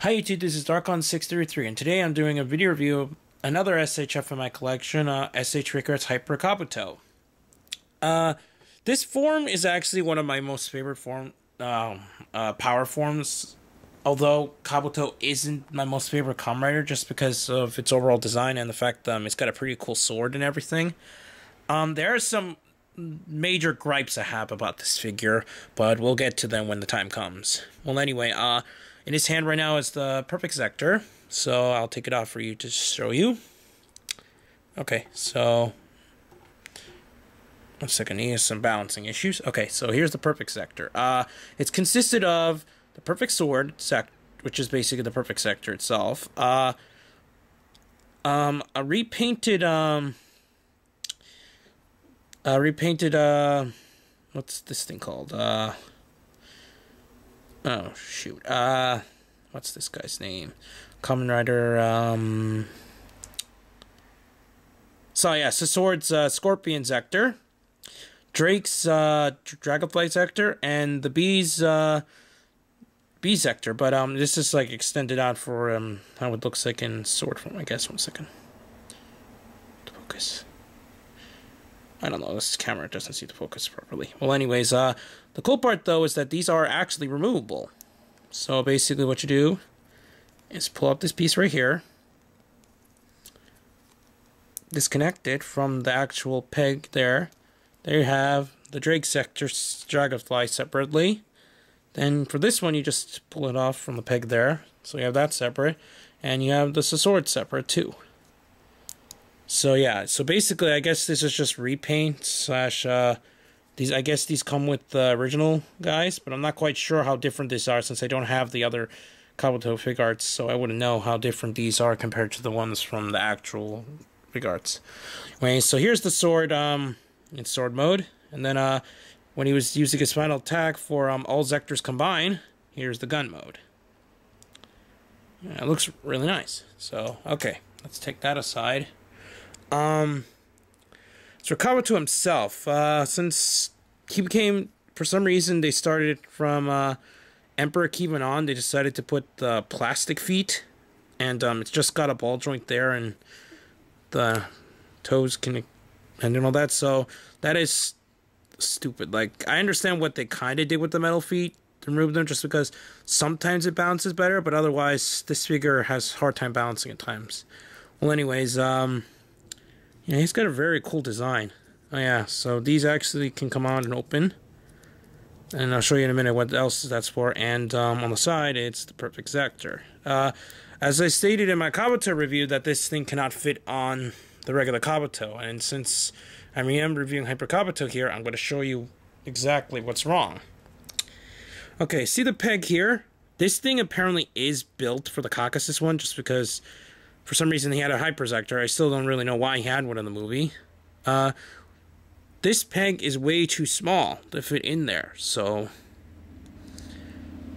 Hi YouTube, this is Darkon633 and today I'm doing a video review of another SHF in my collection, SHFiguarts Hyper Kabuto. This form is actually one of my most favorite power forms, although Kabuto isn't my most favorite Kamen Rider just because of its overall design and the fact it's got a pretty cool sword and everything. There are some major gripes I have about this figure, but we'll get to them when the time comes. Well, anyway, in his hand right now is the Perfect Sector, so I'll take it off for you to show you. Okay, so one second, he has some balancing issues. Okay, so here's the Perfect Sector. It's consisted of the Perfect Sword, which is basically the Perfect Sector itself. A repainted, what's this thing called? Oh, shoot. What's this guy's name? Kamen Rider, So, yeah, Sword's, Scorpion Sector. Drake's, Dragonfly Sector. And the Bee's, Bee Sector. But, this is, like, extended out for, how it looks like in sword form, I guess. 1 second. Focus. I don't know, this camera doesn't see the focus properly. Well, anyways, the cool part, though, is that these are actually removable. So, basically what you do is pull up this piece right here, disconnect it from the actual peg there. There you have the Drake Sector Dragonfly separately. Then, for this one, you just pull it off from the peg there. So, you have that separate. And you have the sword separate, too. So yeah, so basically I guess this is just repaint slash these, I guess these come with the original guys, but I'm not quite sure how different these are since I don't have the other Kabuto Figuarts, so I wouldn't know how different these are compared to the ones from the actual Figuarts. Anyway, so here's the sword in sword mode, and then when he was using his final attack for all sectors combined, here's the gun mode. Yeah, it looks really nice. So okay, let's take that aside. So Kabuto himself, since he became, for some reason, they started from, Emperor Kevin on, they decided to put the plastic feet, and, it's just got a ball joint there, and the toes can, and all that, so that is stupid. Like, I understand what they kind of did with the metal feet, to remove them, just because sometimes it balances better, but otherwise, this figure has a hard time balancing at times. Well, anyways, yeah, he's got a very cool design. Oh yeah, so these actually can come on and open. And I'll show you in a minute what else that's for. And on the side, it's the Perfect Sector. As I stated in my Kabuto review, that this thing cannot fit on the regular Kabuto. And since I am reviewing Hyper Kabuto here, I'm going to show you exactly what's wrong. Okay, see the peg here? This thing apparently is built for the kickass one, just because for some reason he had a Hyper Sector. I still don't really know why he had one in the movie. This peg is way too small to fit in there, so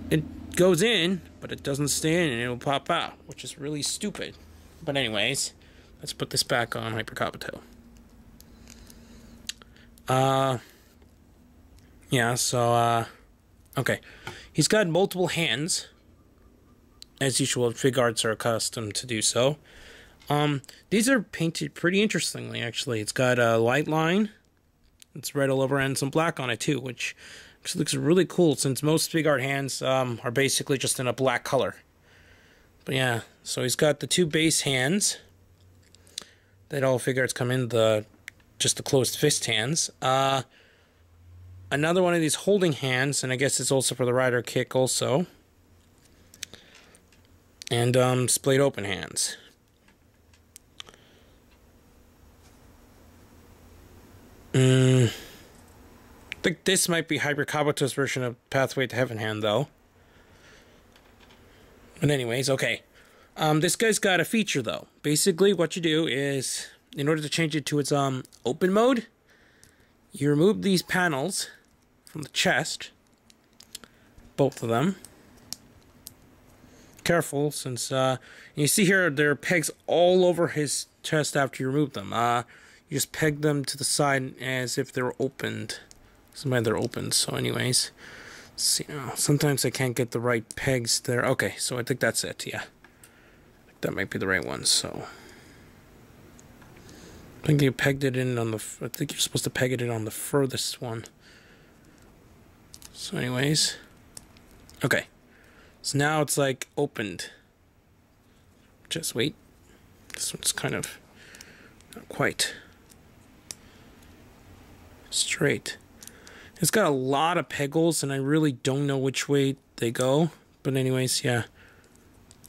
it goes in, but it doesn't stay in and it will pop out, which is really stupid. But anyways, let's put this back on Hyper Kabuto. Yeah, so, okay. He's got multiple hands. As usual, Figuarts are accustomed to do so. These are painted pretty interestingly, actually. It's got a light line. It's red all over and some black on it, too, which actually looks really cool, since most Figuart hands are basically just in a black color. But yeah, so he's got the two base hands that all Figuarts come in, just the closed fist hands. Another one of these holding hands, and I guess it's also for the rider kick also. And splayed open hands. I think this might be Hyper Kabuto's version of Pathway to Heaven hand, though. But anyways, okay. This guy's got a feature, though. Basically, what you do is, in order to change it to its open mode, you remove these panels from the chest, both of them. Careful, since you see here there are pegs all over his chest after you remove them. You just peg them to the side as if they were opened. Somebody they're opened. So anyways, See now, sometimes I can't get the right pegs there. Okay, so I think that's it, yeah. That might be the right one, so. I think you pegged it in on the, I think you're supposed to peg it in on the furthest one. So anyways. Okay. So now it's like opened. Just wait. This one's kind of not quite straight. It's got a lot of pegholes, and I really don't know which way they go. But anyways, yeah.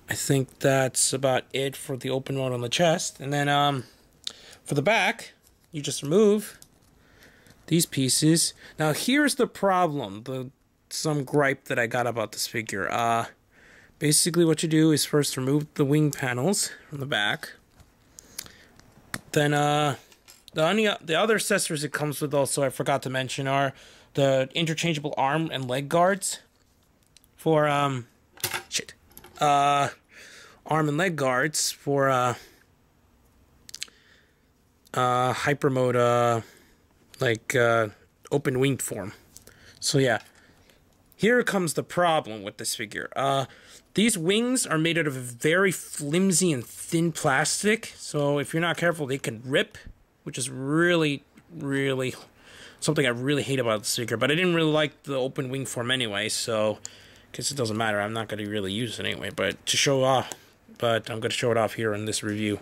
I think that's about it for the open mode on the chest. And then for the back, you just remove these pieces. Now here's the problem, some gripe that I got about this figure. Basically what you do is first remove the wing panels from the back. Then the other accessories it comes with also, I forgot to mention, are the interchangeable arm and leg guards for arm and leg guards for hyper mode, like open winged form. So yeah, here comes the problem with this figure. These wings are made out of very flimsy and thin plastic, so if you're not careful they can rip, which is really something I really hate about this figure. But I didn't really like the open wing form anyway, so I guess it doesn't matter. I'm not going to really use it anyway, but to show off. But I'm going to show it off here in this review.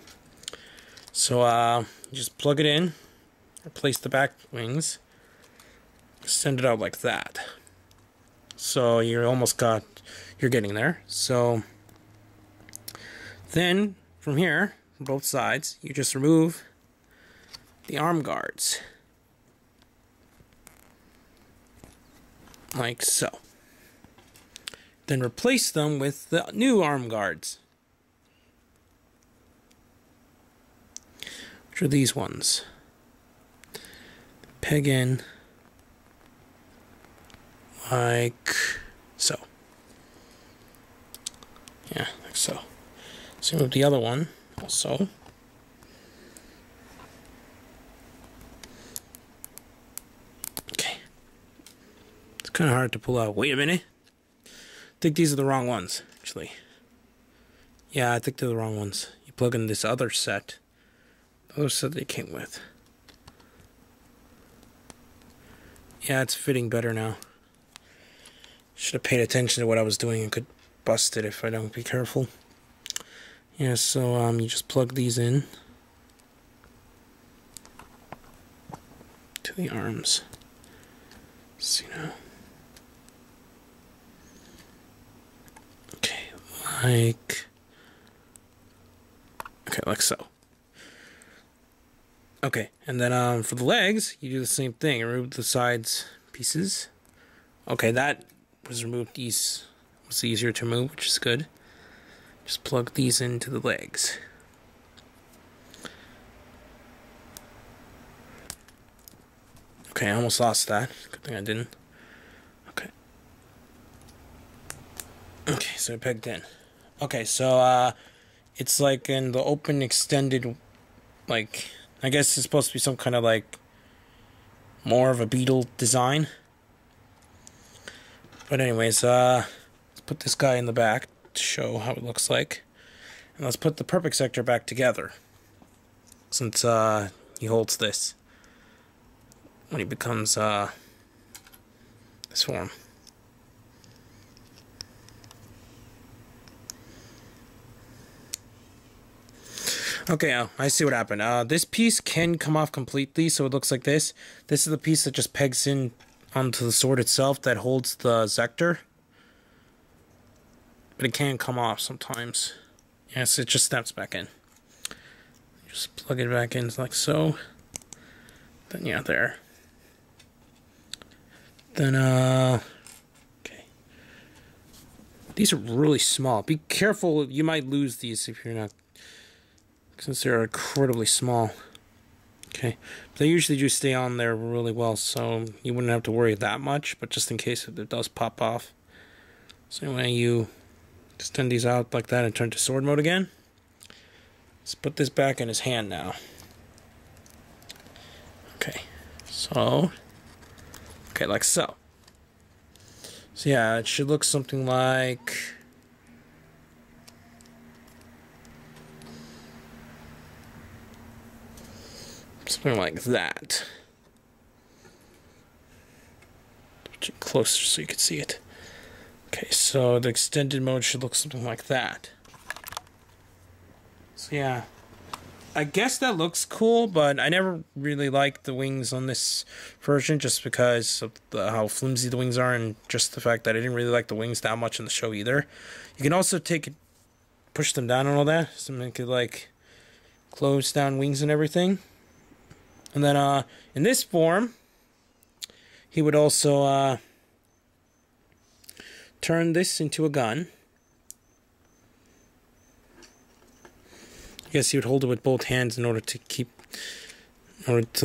So you just plug it in, replace the back wings, extend it out like that. So you're getting there. So then from here, from both sides, you just remove the arm guards. Like so. Then replace them with the new arm guards. Which are these ones. Peg in like so. Yeah, like so. Same with the other one also. Okay. It's kind of hard to pull out. Wait a minute. I think these are the wrong ones, actually. Yeah, I think they're the wrong ones. You plug in this other set. The other set they came with. Yeah, it's fitting better now. Should have paid attention to what I was doing and could bust it if I don't be careful. Yeah, so you just plug these in to the arms. See now. Okay, like so. Okay, and then for the legs, you do the same thing. Remove the sides pieces. Okay, that was removed. These was easier to remove, which is good. Just plug these into the legs. Okay, I almost lost that. Good thing I didn't. Okay. Okay, so I pegged in. Okay, so it's like in the open extended, like, I guess it's supposed to be some kind of like more of a beetle design. But anyways, let's put this guy in the back to show how it looks like. And let's put the perfect sector back together. Since he holds this when he becomes this form. Okay, I see what happened. This piece can come off completely, so it looks like this. This is the piece that just pegs in onto the sword itself that holds the Zector. But it can come off sometimes. Yes, it just snaps back in. Just plug it back in like so. Then yeah, there. Then okay. These are really small. Be careful, you might lose these if you're not, since they're incredibly small. Okay, they usually do stay on there really well, so you wouldn't have to worry that much, but just in case it does pop off. So anyway, you extend these out like that and turn to sword mode again. Let's put this back in his hand now. Okay, so, okay, like so. So yeah, it should look something like... something like that. Put it closer so you can see it. Okay, so the extended mode should look something like that. So yeah, I guess that looks cool, but I never really liked the wings on this version just because of how flimsy the wings are, and just the fact that I didn't really like the wings that much in the show either. You can also push them down and all that, so make it like close down wings and everything. And then in this form, he would also turn this into a gun. I guess he would hold it with both hands in order to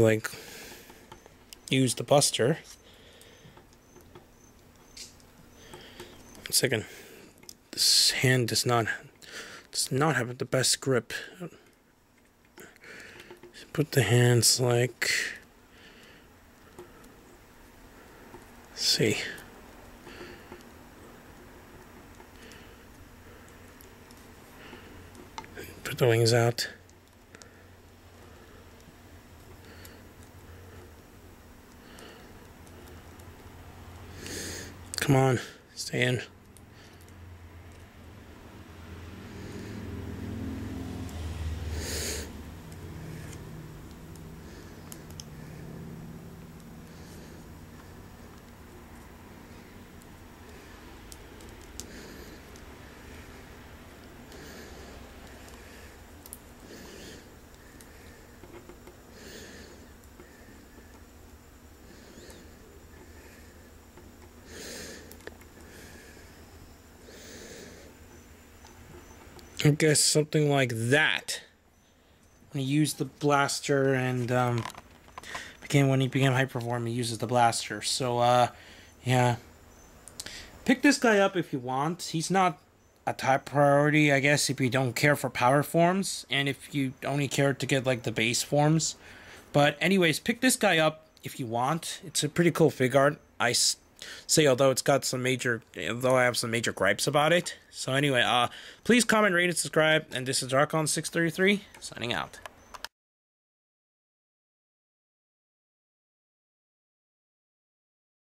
like use the buster. 1 second. This hand does not have the best grip. Put the hands like, let's see. Put the wings out. Come on, stay in. I guess something like that. When he used the blaster and when he became hyperform, he uses the blaster. So yeah, pick this guy up if you want. He's not a top priority, I guess, if you don't care for power forms and if you only care to get like the base forms. But anyways, pick this guy up if you want. It's a pretty cool Figuart. I say, although I have some major gripes about it. So anyway, please comment, rate, and subscribe. And this is Darkon633 signing out.